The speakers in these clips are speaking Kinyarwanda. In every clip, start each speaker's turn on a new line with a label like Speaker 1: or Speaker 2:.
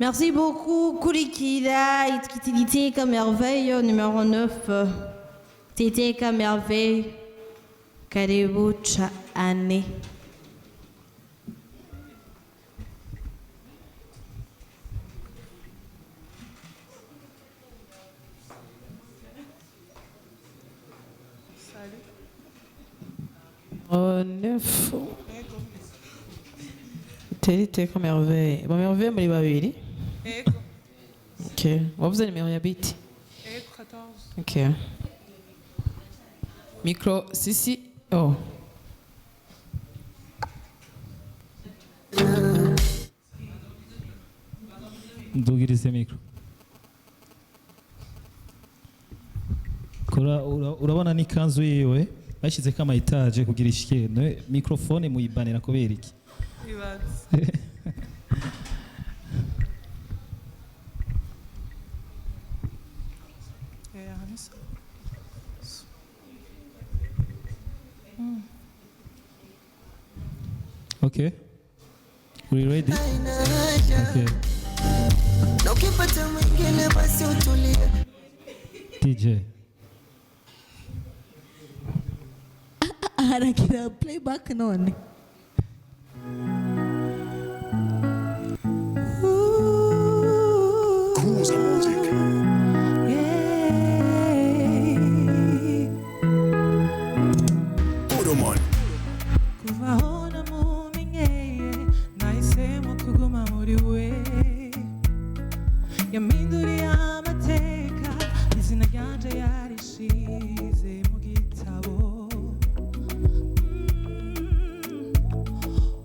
Speaker 1: Merci beaucoup, Kulikida, Itkitilité Merveille, numéro 9. Tété Merveille, Karibu Chaane.
Speaker 2: Oh, 9. Tété Merveille. Bon, Merveille, mais il va venir. Ok. Vous avez numéro habite.
Speaker 3: 14.
Speaker 2: Ok. Micro, si. Oh.
Speaker 4: Ndugirize micro. Urabona n'ikanzu yiwe bashyizeko ama etage kugira ishike microphone muyibanira kubera iki? Okay. We ready? Okay. DJ.
Speaker 5: Aragira playback none.
Speaker 6: Cruise music. Odomon.
Speaker 3: Kuvaona muminye nahisemo kuguma muri we yaminduriye amateka izina ryanje yarishize mu gitabo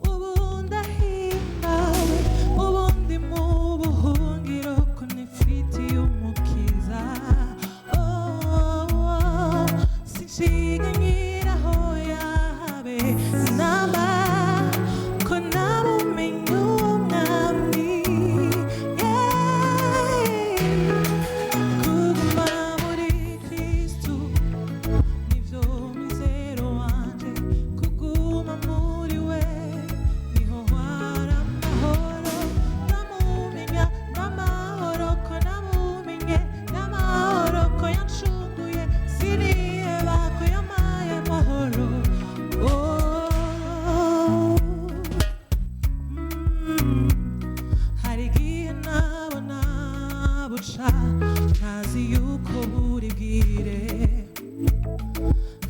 Speaker 3: ubu ndahimbawe ubu ndi mu buhungiro ko nifitiye umukiza sinshiganyiraho yabe naba ko nabumenye umwami kuguma muri Kristu nivyo mizero wanje kuguma muri we niho hari amahoro namumenya n'amahoro ko namumenye n'amahoro ko yancunguye siniheba ko yamaye amahoro hari igihe nabona buca ntazi yuko buri bwire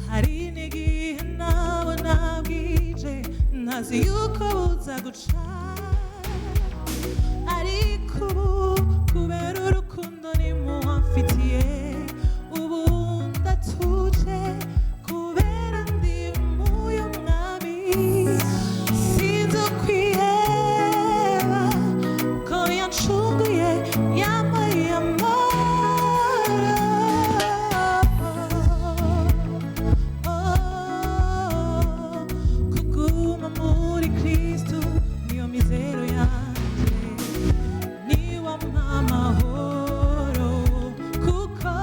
Speaker 3: hari n'igihe nabona bwije ntazi yuko buza guca ariko ubu kubera urukundo nimuhamfitiye ubu ndatuje kubera ndi muyo mwami sinzi ukwiheba ko yancunguye yambaye kuguma muri Kristu niyo mizero yanje niwa amahoro kuko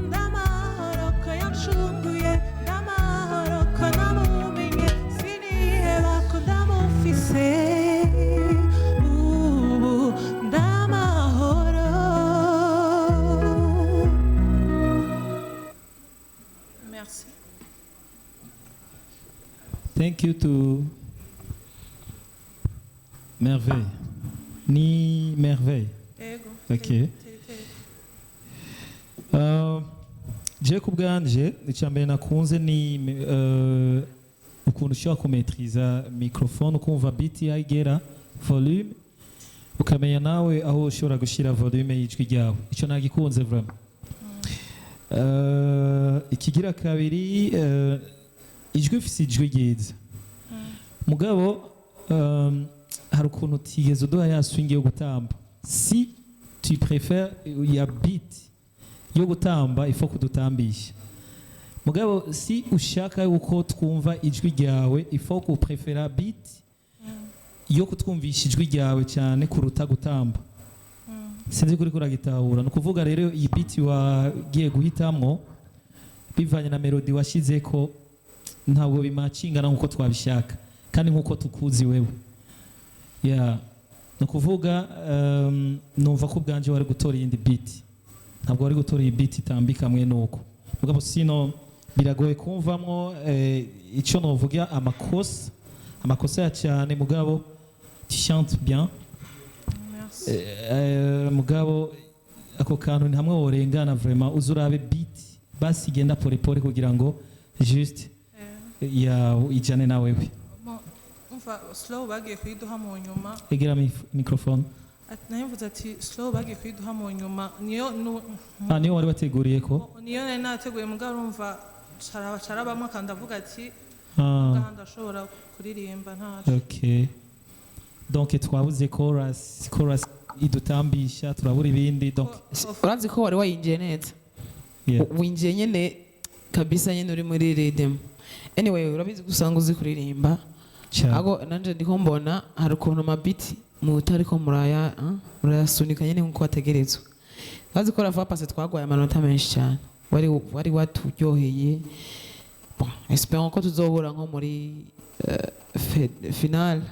Speaker 3: ndamahoro ko yancunguye ndamahoro ko namumenye siniheba ko ndamufise ubu ndamahoro. Merci.
Speaker 4: Thank you to Merveille. Ni Merveille.
Speaker 3: Ego.
Speaker 4: Okay. Je kubwanje icyambere nakunze ni ukuntu ushobora kumetriza microphone ukumva beat yagera volume ukamenya nawe aho ushobora gushyira volume y'ijwi ryawe icyo nagikunze vraiment. Ikigira kabiri ijwi ifise ijwi ryiza mugabo hari ukuntu utigeze uduha ya swing yo gutamba si tu préfères ya beat yo gutamba il faut kudutambisha mugabo si ushaka uko twumva ijwi ryawe il faut ko préféra beat yo kutwumvisha ijwi ryawe cyane kuruta gutamba sinzi kuri kuragitahura no kuvuga rero iyi beat wagiye guhitamwo bivanye na melody washizeko ntabwo bimacingana nkuko twabishaka kandi nkuko tukuzi wewe yeah ni ukuvuga numva ko ubwanje wari gutora iyindi beat ntabwo wari gutora iyi beat itambika hamwe nuko mugabo sino biragoye kumvamwo icyo novuga amakosa ya cyane mugabo tu chantes bien mugabo ako kantu ni hamwe worengana vraiment uzurabe beat basi genda pole pole kugira ngo juste ya ijane na wewe
Speaker 3: umva slow bagiye kuyiduha mu nyuma
Speaker 4: egera microphone
Speaker 3: nayivuze ati slow bagiye kuyiduha mu nyuma niyo
Speaker 4: niyo wari wateguriye ko
Speaker 3: niyo nari nateguye mugabo urumva carabamwe akandavuga ati ndashobora kuririmba ntaco
Speaker 4: okay donc twabuze chorus idutambisha turabura ibindi donc
Speaker 2: urazi ko wari wayinjiye neza winjiye nyene kabisa nyene uri muri rhythm anyway urabizi gusanga uzi kuririmba ago nanje ndiko mbona hari ukuntu amabiti mutariko murayasunika nyene nkuko wategerezwa urazi ko rafa passe twagwaye amanota menshi cyane wari waturyoheye bon espérons ko tuzohura nko muri finale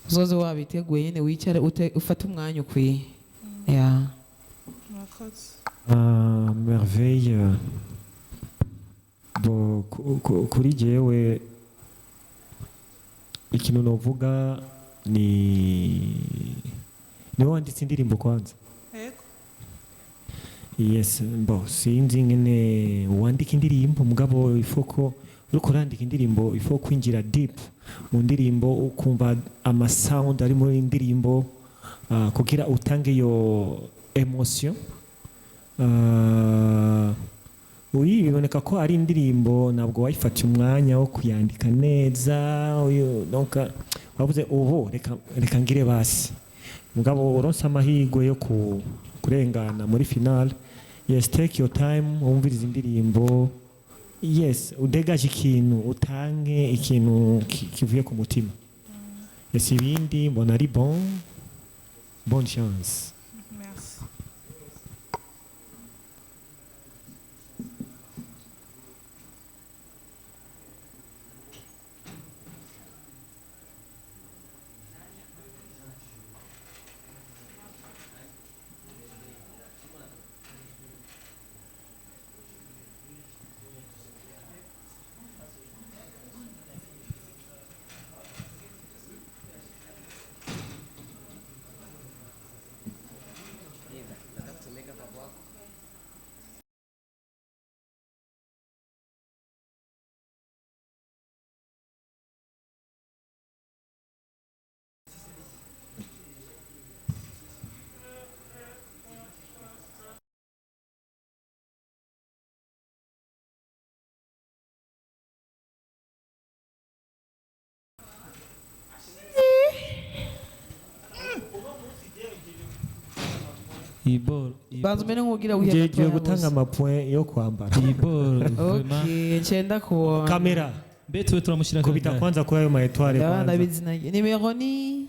Speaker 2: uzoze wabiteguye nyene wicare ufate umwanya ukwiye
Speaker 6: merveille bo kuri jewe ikintu novuga ni wanditse indirimbo kwanza yes bo sinzi ngene wandika indirimbo mugabo ifoko uriko urandika indirimbo ifo kwinjira deep mu ndirimbo ukumva amasound ari muri indirimbo kugira utange yo emotion uyi biboneka ko ari indirimbo ntabwo wayifata umwanya wo kuyandika neza donc wavuze ubu reka ngire basi mugabo uronse amahirwe yo kurengana muri finale yes take your time wumvirize indirimbo yes udegaje ikintu utange ikintu kivuye ku mutima yes ibindi mbona ari bonne chance.
Speaker 3: Merci.
Speaker 2: banza umene nk'ugira
Speaker 6: ngiye gutanga amapoint yo kwambara
Speaker 2: okay ncenda kubona
Speaker 6: kamera
Speaker 4: betuwe turamushyira
Speaker 6: kubita kwanza kwa ayo maetware
Speaker 2: kwanza nimero ni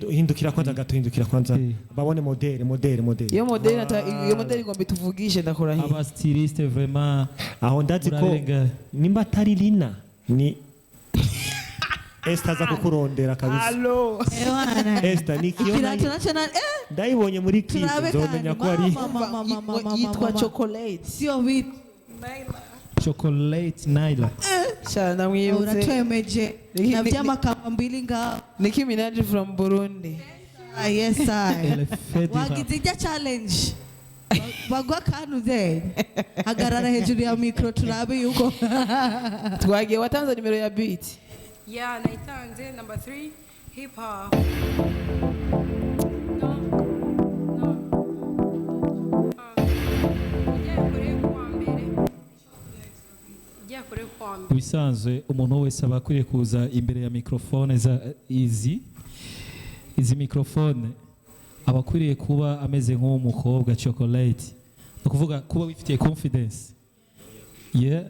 Speaker 6: hindukira kwanza gato hindukira kwanza babone modele
Speaker 2: iyo modele ngombe tuvugishe ndakora
Speaker 4: aba styliste vraiment
Speaker 6: aho ndazi ko nimba atari Lina ni Esther za kukurondera kabisa.
Speaker 2: Allo.
Speaker 6: Esther ni kiona. Ndayibonye muri clip nzomenya ko ari
Speaker 2: yitwa chocolate.
Speaker 5: Sio bit.
Speaker 4: Chocolate Naila.
Speaker 2: Shana mwibutse.
Speaker 5: Uratwemeje. Na vyama kama mbili nga.
Speaker 2: Nicki Minaj from Burundi.
Speaker 5: Yes I. Wagizija challenge. Bagwa kanu ze. Hagarara hejuru ya micro turabe yuko.
Speaker 2: Twagiye watanze nimero ya beat.
Speaker 7: Yeah, naitanze number 3 hip hop.
Speaker 4: Bisanzwe umuntu wese aba akwiriye kuza imbere ya microphone za izi microphone aba akwiriye kuba ameze nk'umukobwa chocolate no kuvuga kuba wifitiye confidence yeah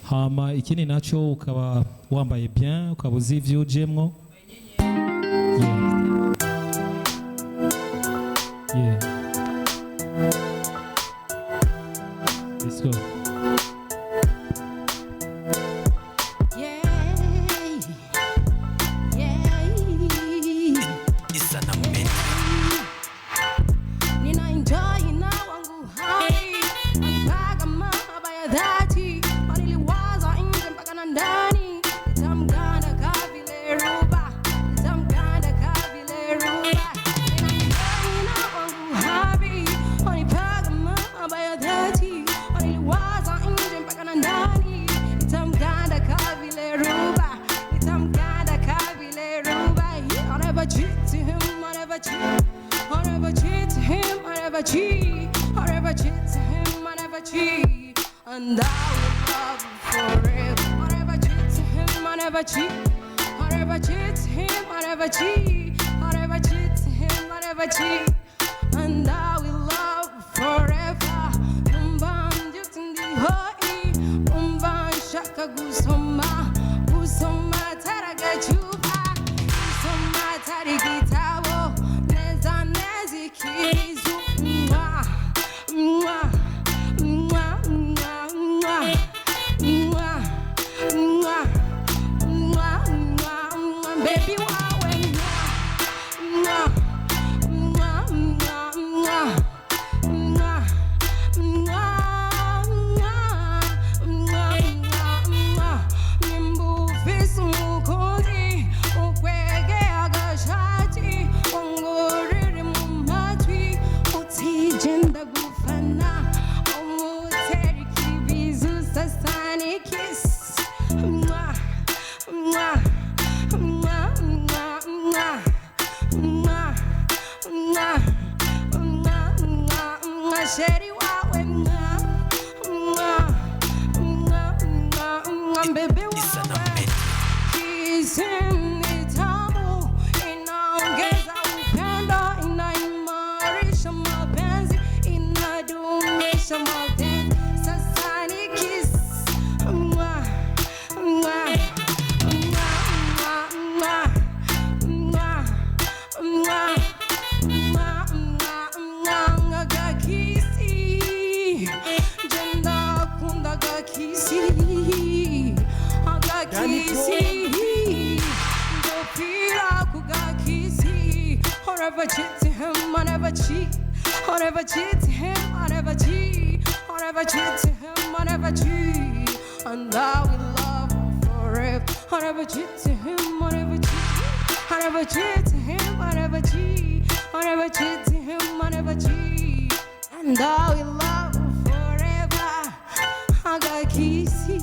Speaker 4: hama ikindi nacho ukaba wambaye bien ukaba uzi ivyo ujemwo yeah let's go.
Speaker 1: It's an
Speaker 7: cheat to him, I never cheat. I never cheat to him, I never cheat. I never cheat to him, I never cheat. And I will love you forever. I never cheat to him, I never cheat. I never cheat to him, I never cheat. I never cheat to him, I never cheat. And I will love you forever. Umban jutundi hoi, umban shaka gusoma, gusoma taragachuba, gusoma tarigitabo, neza nezikizu, mwa, mwa, mwa, mwa, mwa, mwa, mwa, mwa, mwa, mwa, baby wawe mwa, mwa, mwa, mwa, mwa. Shady wawe mwa, mwa, mwa, mwa, mwa, baby wawe. Kisi ni tamu, inaongeza upendo, inaimarisha mapenzi, inadumisha mapenzi. Sasa ni kiss, mwa, mwa, mwa, mwa, mwa, mwa, mwa, mwa, agakisi, jenda kunda agakisi, agakisi, ndopira kugakisi. I never cheat to him, I never cheat. I never cheat to him, I never cheat. I never cheat to him, I never cheat. And I will love you forever. I never cheat to him, I never cheat. I never cheat to him, I never cheat. I never cheat to him, I never cheat. And I will love you forever. I got kissy.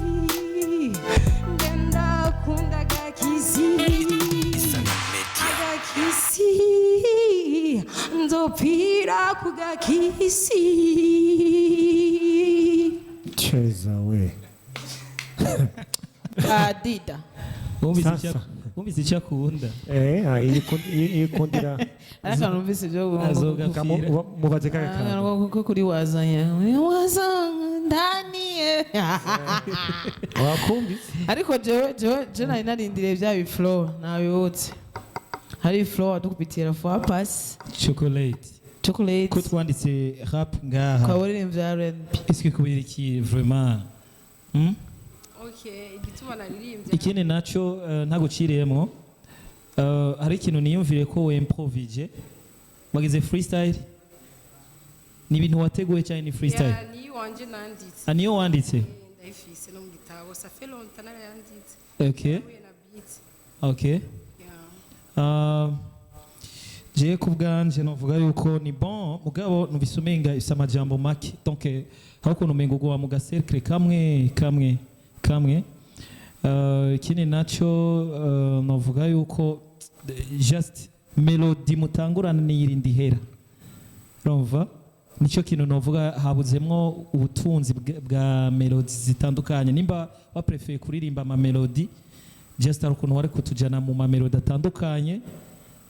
Speaker 7: Genda kunda got kissy. I got kissy. Ndopira kuga kissy.
Speaker 6: cheza we
Speaker 2: Adida.
Speaker 4: wumvise icyo akunda
Speaker 6: yikundira
Speaker 2: Ariko numvise ibyo
Speaker 4: azogapfira
Speaker 6: mubaze kaka
Speaker 2: ko kuri wazanya. Wazanya ndani.
Speaker 6: wakumvise
Speaker 2: Ariko je nari narindiriye bya biflow nabibutse. Hari flow adukubitira for pass.
Speaker 4: chocolate ko twanditse rap ngaha
Speaker 2: Kwa waririmbye R&B.
Speaker 4: eske kubera iki vraiment
Speaker 7: Okay, igituma naririmbye.
Speaker 4: ikindi naco ntaguciriyemo hari ikintu niyumvire ko we improvise wagize freestyle ni ibintu wateguye cyane ni freestyle
Speaker 7: Yeah, ni wanje nanditse.
Speaker 4: niyo wanditse
Speaker 7: Ndayifise no mu gitabo. Ça fait longtemps narayanditse.
Speaker 4: okay
Speaker 7: Nahuye na beat.
Speaker 4: okay
Speaker 7: Yeah.
Speaker 4: je kubwanje novuga yuko ni bon mugabo numvise umenga isa amajambo make donc aho ukuntu umenga ugwa mu gacercle kamwe ikindi naco novuga yuko just melody mutangurana n'iyirindi hera urumva nicyo kintu novuga habuzemwo ubutunzi bwa melody zitandukanye nimba waprefeye kuririmba ama melody just ari ukuntu wari kutujana mu ma melody atandukanye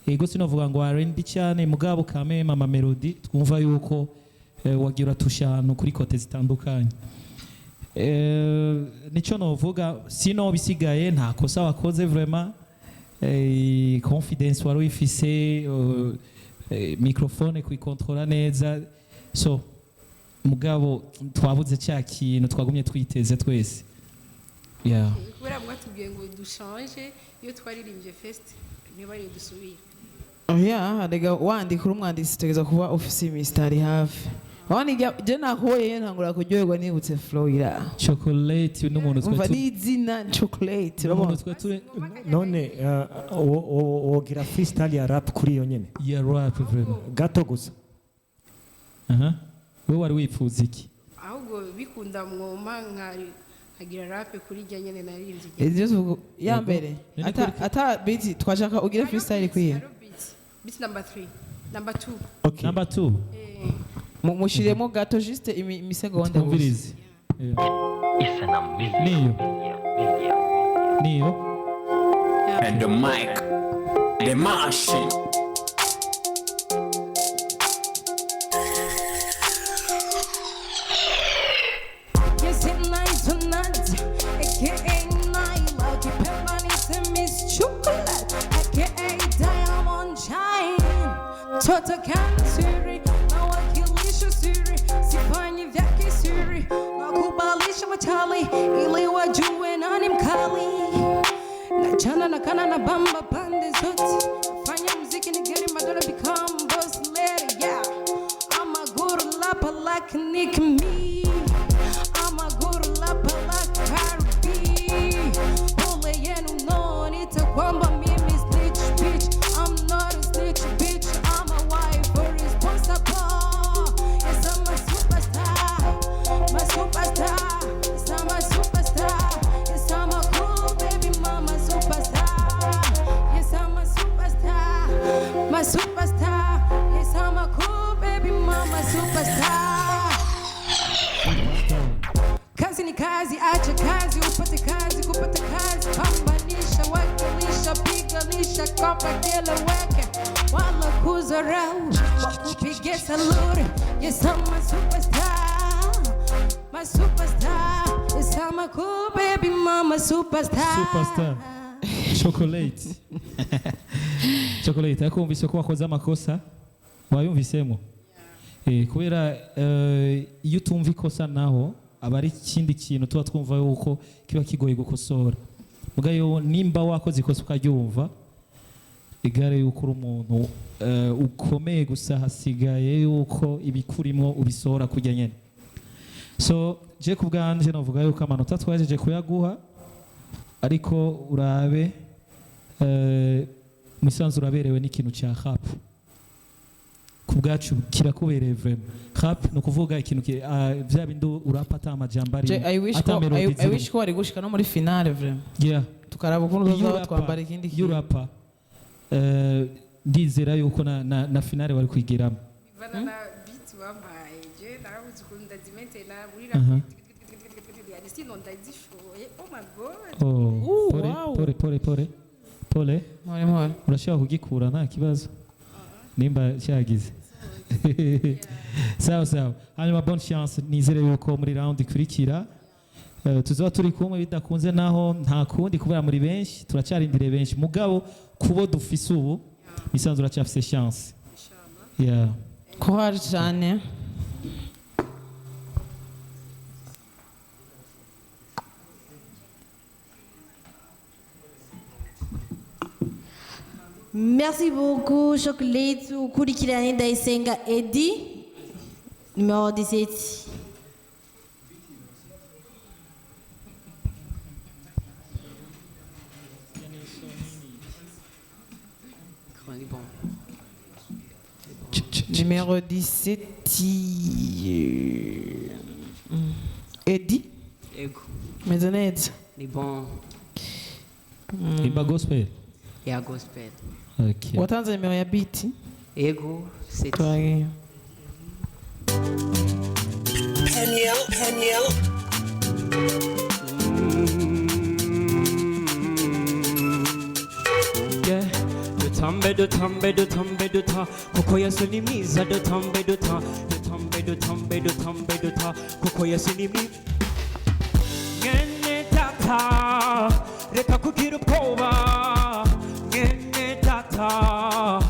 Speaker 4: ego sinovuga ngo R&B cyane mugabo kame ama melody twumva yuko wagira tushano kuri kote zitandukanye nico novuga sino bisigaye nta kosa wakoze vraiment confidence wari wifise microphone kuikontrola neza so mugabo twabuze cya kintu twagumye twiteze twese yeah
Speaker 7: Kubera mwatubwiye ngo dushanje iyo twaririmbye fest niba ari dusubira.
Speaker 2: Yeah, rega wandika umwanditsi tegeza kuba office mistari hafi. Wani je nahoye ntangura kuryoherwa nibutse flow ira.
Speaker 4: chocolate n'umuntu
Speaker 2: Umva n'izina chocolate.
Speaker 4: n'umuntu twe
Speaker 6: none wogira freestyle ya rap kuri iyo nyene
Speaker 4: ya rap vraiment
Speaker 6: gato gusa
Speaker 4: we wari wifuza iki
Speaker 7: Ahubwo bikunda mwoma nkagira rap kuri jya nyene naririmbye.
Speaker 2: Ejo ya mbere ata beat twashaka ugire freestyle kwiye.
Speaker 7: Beat number 3. Number 2.
Speaker 6: Okay.
Speaker 4: Number 2.
Speaker 2: mushiremo gato juste imisegonda
Speaker 4: Twumvirize.
Speaker 8: It's an amazing.
Speaker 4: Niyo.
Speaker 8: And the mic, the machine.
Speaker 7: Yes, it night tonight. AKA Nyla. Keep it money to Miss Chocolate. AKA Diamond Shine. Toto Kansuri. Now I kill Lisha Suri. Sipani Vaki Suri. Nakubalisha Matali. Iliwa Juwe Nanim Kali. Nachana nakana na bamba pande zote. Fanya mziki nigeri madara become boss lady. Yeah. I'm a good rapper like Nick Me. I'm a good rapper like Cardi B. Pole yenu no nita kwamba mimi snitch bitch. I'm not a snitch bitch. I'm a wife responsible. Yes, I'm a superstar. My superstar. Yes, I'm a superstar. Yes, I'm a cool baby mama superstar. Yes, I'm a superstar. My superstar. Yes, I'm a cool baby mama superstar. Kazi ni kazi, acha kazi, upate kazi, kupata kazi, pambanisha, wakilisha, piganisha, kopa kila weke, wala kuzarau, wakupige saluri. Yes, I'm a superstar, my superstar. Yes, I'm a cool baby mama superstar.
Speaker 4: Superstar. Chocolate. Chocolate. Akumvise ko wakoze amakosa. Wayumvisemo. Kubera iyo utumva ikosa naho aba ari ikindi kintu tuba twumva yuko kiba kigoye gukosora. Mugayo nimba wakoze ikosa ukaryumva igare yuko uri umuntu ukomeye gusa hasigaye yuko ibikurimo ubisohora kujya nyene. So je kubwanje navuga yuko amanota twajeje kuyaguha ariko urabe musanzu uraberewe n'ikintu cya rap. Kubwacu kirakubereye vraiment. Rap no kuvuga ikintu vya bindu urapata amajambari.
Speaker 2: I wish ko wari gushika no muri finale vraiment.
Speaker 4: Yeah.
Speaker 2: Tukaraba ukuntu tuzoba twambara ikindi kintu.
Speaker 4: Urapa ndizera yuko na finale wari kwigiramo.
Speaker 7: Bana na beat wambaye je narabuze ukuntu ndazimente na buri rap. Yani sino ndazishoye. Oh my god.
Speaker 4: Pole.
Speaker 2: Mole.
Speaker 4: Urashaka kugikura nta kibazo. Nimba cyagize. Sawa. Hanyuma bonne chance nizere yuko muri round ikurikira tuzoba turi kumwe bidakunze naho nta kundi kubera muri benshi turacyarindire benshi mugabo kubo dufise ubu misanzu uracyafise chance. Yeah.
Speaker 2: Courage cyane.
Speaker 1: Merci beaucoup, Chocolate. Ukurikiranye Ndayisenga Eddie, numéro 17.
Speaker 2: Numéro 17. Eddie.
Speaker 9: Ego.
Speaker 2: Maisonnette.
Speaker 9: Ni bon.
Speaker 4: Imba gospel.
Speaker 9: Ya gospel.
Speaker 4: Okay.
Speaker 2: Watanze numéro ya beat.
Speaker 9: Ego. C'est
Speaker 2: Twagi.
Speaker 10: Peniel.
Speaker 6: Yeah. De ta koko yesu ni mwiza de tambe de ta koko yesu ni mwiza ngene tata reka kugira ubwoba ngene tata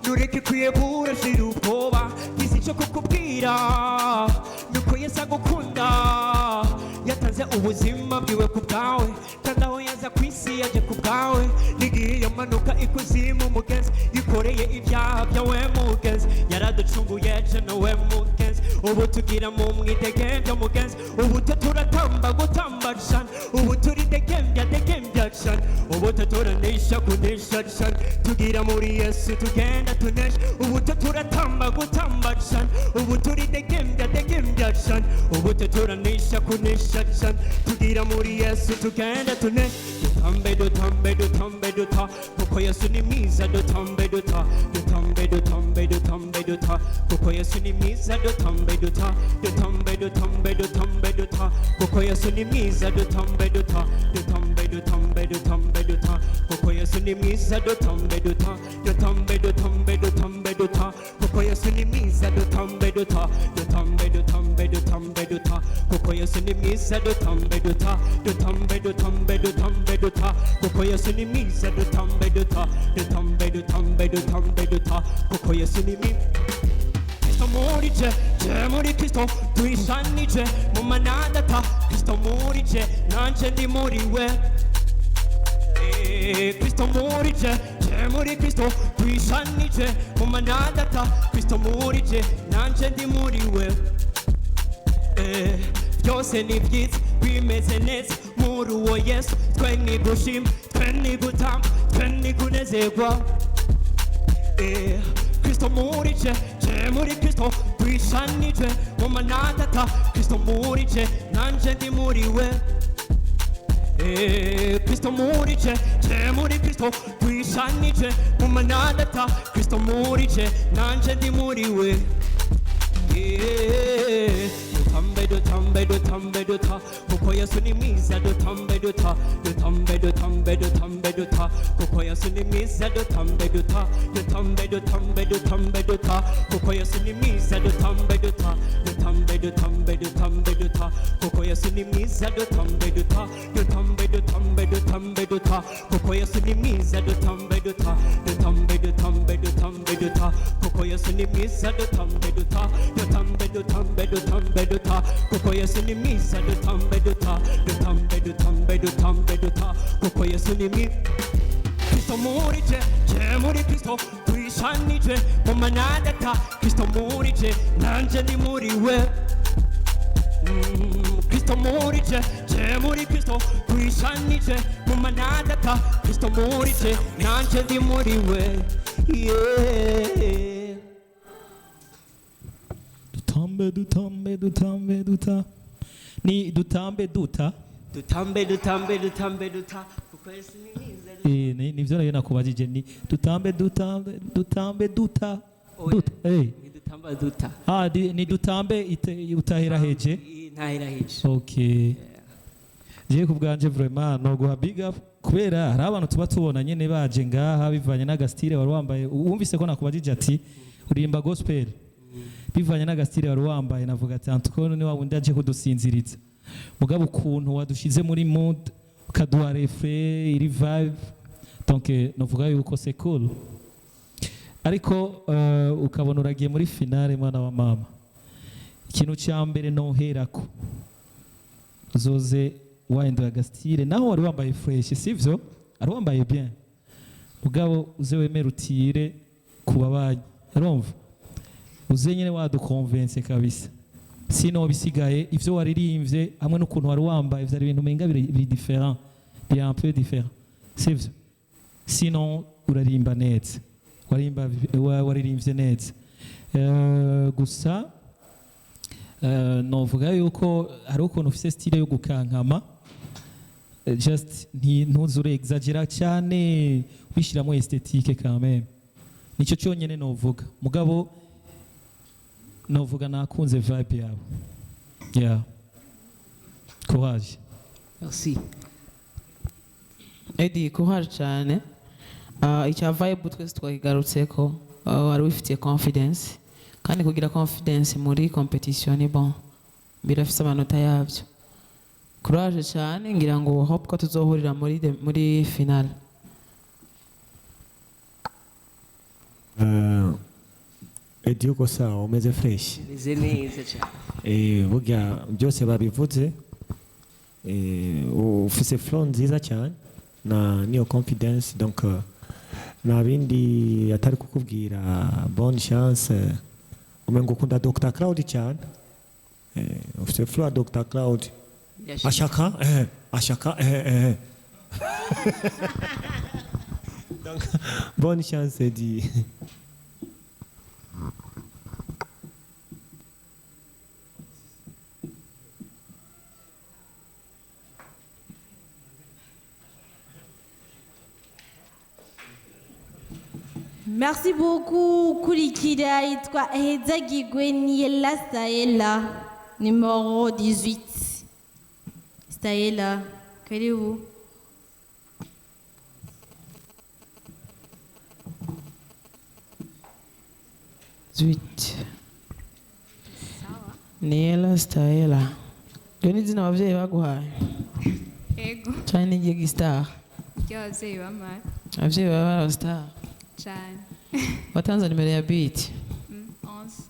Speaker 6: nureke kwiyebura shira ubwoba gize icyo kukubwira nuko yesu agukunda yatanze ubuzima bwiwe ku bwawe kandi aho yaza ku isi yaje ku bwawe n'igihe yamanuka ikuzimu mugenzi yikoreye ibyaha byawe mugenzi yaraducunguye je nawe mugenzi ubu tugira mu mwidegembya mugenzi ubu turatamba gutamba cyane ubu turi degembya cyane ubu turanesha kunesha cyane tugira muri yesu tugenda tunesha ubu turatamba gutamba cyane ubu turi degembya cyane ubu turanesha kunesha cyane tugira muri yesu tugenda tunesha
Speaker 10: dutambe dutambe dutambe duta kuko Yesu ni mwiza dutambe duta dutambe dutambe dutambe duta kuko Yesu ni mwiza dutambe duta dutambe dutambe dutambe duta kuko Yesu ni mwiza dutambe duta dutambe dutambe dutambe duta kuko Yesu ni mwiza dutambe duta dutambe dutambe dutambe duta kuko Yesu ni mwiza dutambe duta dutambe dutambe dutambe duta kuko Yesu ni mwiza dutambe duta dutambe dutambe dutambe duta kuko Yesu ni mwiza dutambe duta dutambe dutambe dutambe duta kuko Yesu ni mwiza Kristo muri je, je muri Kristo tuishanije mu manadata Kristo muri je, nanje ndi muri we Kristo muri je, je muri Kristo tuishanije mu manadata Kristo muri je, nanje ndi muri we byose ni byiza bimeze neza muri uwo Yesu twe ni gushima twe ni gutamba twe ni kunezerwa Kristo muri je, je muri Kristo twishanije mu manadata Kristo muri je, nanje ndi muri we Kristo muri je, je muri Kristo twishanije mu manadata Kristo muri je, nanje ndi muri we dutambe dutambe dutambe duta kuko Yesu ni mwiza dutambe duta dutambe dutambe dutambe duta kuko Yesu ni mwiza dutambe duta dutambe dutambe dutambe duta kuko Yesu ni mwiza dutambe duta dutambe dutambe dutambe duta kuko Yesu ni mwiza dutambe duta dutambe dutambe dutambe duta kuko Yesu ni mwiza dutambe duta dutambe dutambe dutambe duta kuko Yesu ni mwiza dutambe duta dutambe dutambe dutambe duta kuko Yesu ni mwiza dutambe duta dutambe dutambe dutambe duta kuko Yesu ni mwiza Kristo muri je, je muri Kristo twishanije mu manadata Kristo muri je, nanje ndi muri we Kristo muri je, je muri Kristo twishanije mu manadata Kristo muri je, nanje ndi muri we yeah.
Speaker 4: Dutambe dutambe dutambe duta ni dutambe duta
Speaker 10: dutambe dutambe dutambe duta kuko Yesu ni mwiza
Speaker 4: nivyo nayo nakubajije ni dutambe dutambe dutambe duta duta
Speaker 10: ni dutamba duta
Speaker 4: ni dutambe utahera heje
Speaker 10: ntahera heje
Speaker 4: okay je kubwanje vraiment no guha big up kubera hari abantu tuba tubona nyene baje ngaha bivanye n'agastire wari wambaye wumvise ko nakubajije ati urimba gospel bivanye n'agastire wari wambaye navuga ati antukono ni wawundi aje kudusinziriza mugabo ukuntu wadushize muri mood ukaduha refre iri vibe donc novuga yuko c'est cool ariko ukabona uragiye muri finale mwana wa mama ikintu cya mbere noherako uzoze wahindura agastire naho wari wambaye fresh sivyo ari wambaye bien mugabo uze wemera utire kubabanyi urumva uze nyine wadukonvense kabisa sino bisigaye ivyo waririmbye hamwe n'ukuntu wari wambaye vyari ibintu menga biri différent biri un peu différent sivyo sino urarimba neza waririmbye neza gusa novuga yuko hari ukuntu ufise style yo gukankama just ntuzure exagera cyane wishiramo esthétique quand même nico cyonyene novuga mugabo novuga nakunze vibe yawe yeah courage
Speaker 9: merci
Speaker 2: Eddie courage cyane icya vibe twese twakigarutseko wari wifitiye confidence kandi kugira confidence muri competition ni bon birafise amanota yabyo courage cyane ngira ngo hope ko tuzohurira muri final
Speaker 6: Eddie uko sawa umeze fresh
Speaker 9: meze neza cyane
Speaker 6: burya byose babivuze ufise flow nziza cyane na niyo confidence donc nta bindi atari kukubwira bonne chance umengo ukunda Dr Cloud cyane ufite flow Dr Cloud ashaka donc bonne chance Eddie
Speaker 1: Merci beaucoup kurikira yitwa Hezagirwe Niela Staella numéro 18. Staella, karibu.
Speaker 2: Niela Staella. Gani zina abavyeyi baguhaye?
Speaker 11: Ego.
Speaker 2: Cyane n'igihe gistar.
Speaker 11: Abavyeyi bamaye.
Speaker 2: Abavyeyi baba star.
Speaker 11: Cyane.
Speaker 2: Watanze nimero ya beat.
Speaker 11: 11.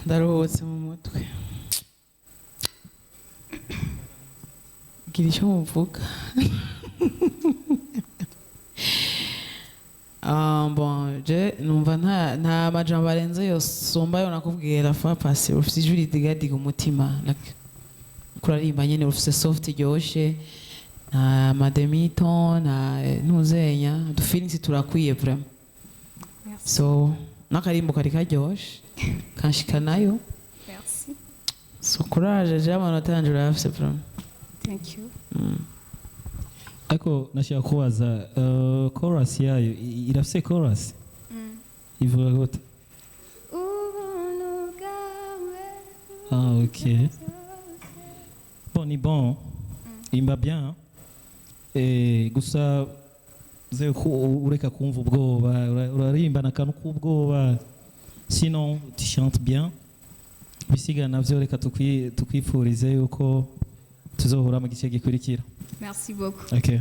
Speaker 2: Ndaruhutse mu mutwe. Gira icyo muvuga. Bon, je numva nta majambo arenze yosumba yo nakubwira fa pasi ufite ijwi ridigadiga umutima. Kurarimba nyene ufite soft ryoshe. nta mademito nta ntuzenya udufirinsi turakwiye vraiment so n'akarimbo kari karyoshe kanshikanayo
Speaker 11: Merci.
Speaker 2: so courage je amanota yanje urayafise vraiment
Speaker 11: Thank you.
Speaker 4: ariko nashaka kubaza chorus yayo irafise chorus ivuga gute
Speaker 11: Ubuntu bwawe
Speaker 4: ah ok bon ni bon imba bien gusa ze ko ureka kumva ubwoba uraririmba n'akantu k'ubwoba sinon tu chantes bien bisiga navyo reka tukwifurize yuko tuzohura mu gice gikurikira
Speaker 11: Merci beaucoup.
Speaker 4: ok